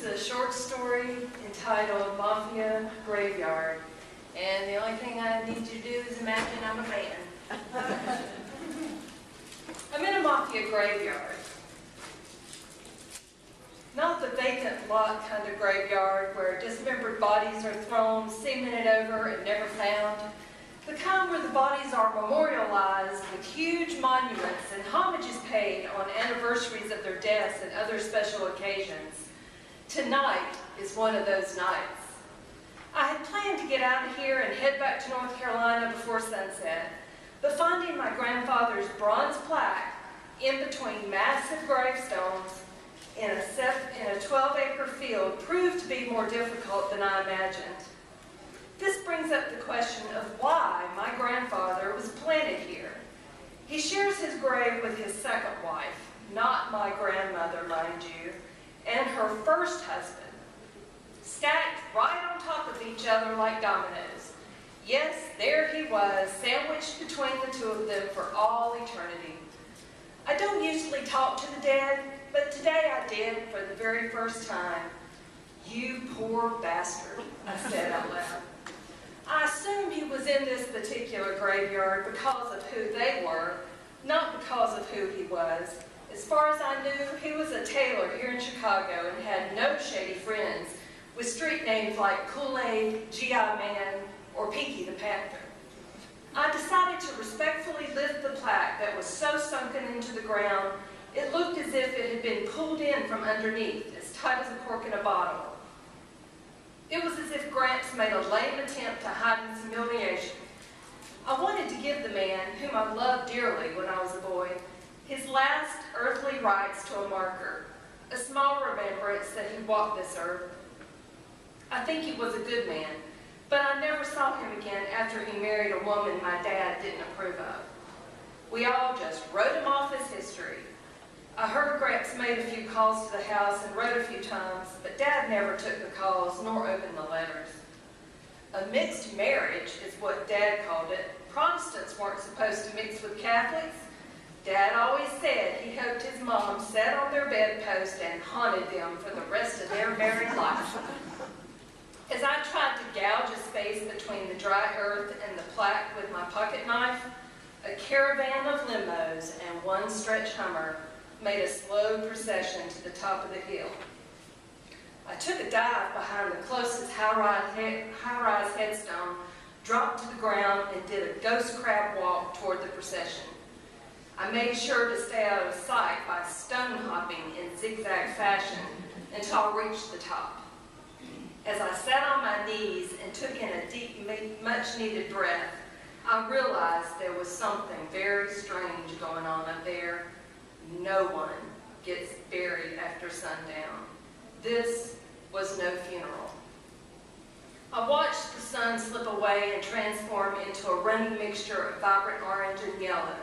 is a short story entitled Mafia Graveyard. And the only thing I need you to do is imagine I'm a man. I'm in a mafia graveyard. Not the vacant lot kind of graveyard where dismembered bodies are thrown, cemented over, and never found. The kind where the bodies are memorialized with huge monuments and homages paid on anniversaries of their deaths and other special occasions. Tonight is one of those nights. I had planned to get out of here and head back to North Carolina before sunset, but finding my grandfather's bronze plaque in between massive gravestones in a 12-acre field proved to be more difficult than I imagined. This brings up the question of why my grandfather was planted here. He shares his grave with his second wife, not my grandmother, mind you, and her first husband, stacked right on top of each other like dominoes. Yes, there he was, sandwiched between the two of them for all eternity. I don't usually talk to the dead, but today I did for the very first time. "You poor bastard," I said out loud. I assume he was in this particular graveyard because of who they were, not because of who he was. As far as I knew, he was a tailor here in Chicago and had no shady friends with street names like Kool-Aid, G.I. Man, or Pinky the Panther. I decided to respectfully lift the plaque that was so sunken into the ground, it looked as if it had been pulled in from underneath, as tight as a cork in a bottle. It was as if Gramps made a lame attempt to hide his humiliation. I wanted to give the man, whom I loved dearly when I was a boy, his last earthly rites to a marker, a small remembrance that he walked this earth. I think he was a good man, but I never saw him again after he married a woman my dad didn't approve of. We all just wrote him off as history. I heard Gramps made a few calls to the house and wrote a few times, but Dad never took the calls nor opened the letters. A mixed marriage is what Dad called it. Protestants weren't supposed to mix with Catholics. Dad always said he hoped his mom sat on their bedpost and haunted them for the rest of their married life. As I tried to gouge a space between the dry earth and the plaque with my pocket knife, a caravan of limos and one stretch Hummer made a slow procession to the top of the hill. I took a dive behind the closest high-rise headstone, dropped to the ground, and did a ghost crab walk toward the procession. I made sure to stay out of sight by stone hopping in zigzag fashion until I reached the top. As I sat on my knees and took in a deep, much-needed breath, I realized there was something very strange going on up there. No one gets buried after sundown. This was no funeral. I watched the sun slip away and transform into a running mixture of vibrant orange and yellow.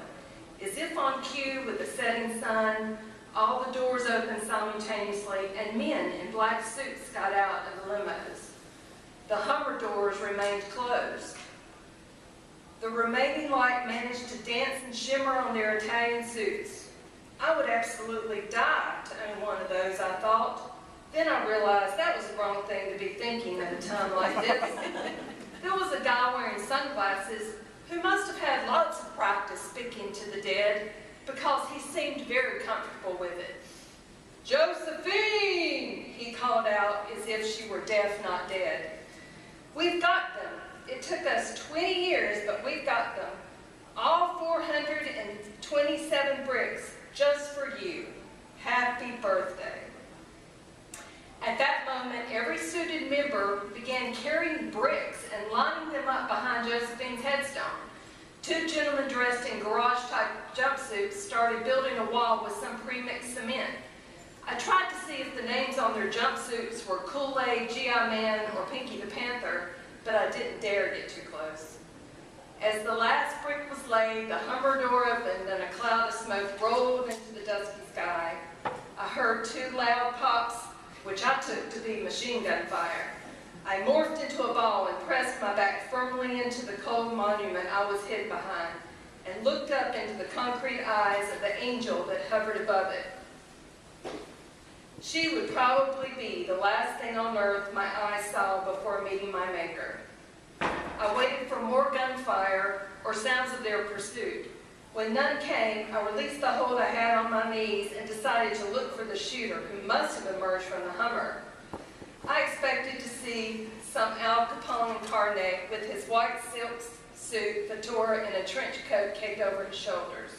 As if on cue with the setting sun, all the doors opened simultaneously and men in black suits got out of the limos. The Hummer doors remained closed. The remaining light managed to dance and shimmer on their Italian suits. I would absolutely die to own one of those, I thought. Then I realized that was the wrong thing to be thinking at a time like this. There was a guy wearing sunglasses who must have had lots of practice speaking to the dead because he seemed very comfortable with it. "Josephine!" he called out as if she were deaf, not dead. "We've got them. It took us 20 years, but we've got them. All 427 bricks. Just for you. Happy birthday." At that moment, every suited member began carrying bricks and lining them up behind Josephine's headstone. Two gentlemen dressed in garage-type jumpsuits started building a wall with some pre-mixed cement. I tried to see if the names on their jumpsuits were Kool-Aid, G.I. Man, or Pinky the Panther, but I didn't dare get too close. As the last brick was laid, the Hummer door opened and a cloud of smoke rolled into the dusky sky. I heard two loud pops, which I took to be machine gun fire. I morphed into a ball and pressed my back firmly into the cold monument I was hid behind and looked up into the concrete eyes of the angel that hovered above it. She would probably be the last thing on earth my eyes saw before meeting my maker. I waited for more gunfire or sounds of their pursuit. When none came, I released the hold I had on my knees and decided to look for the shooter, who must have emerged from the Hummer. I expected to see some Al Capone incarnate with his white silk suit, fedora, and a trench coat caked over his shoulders.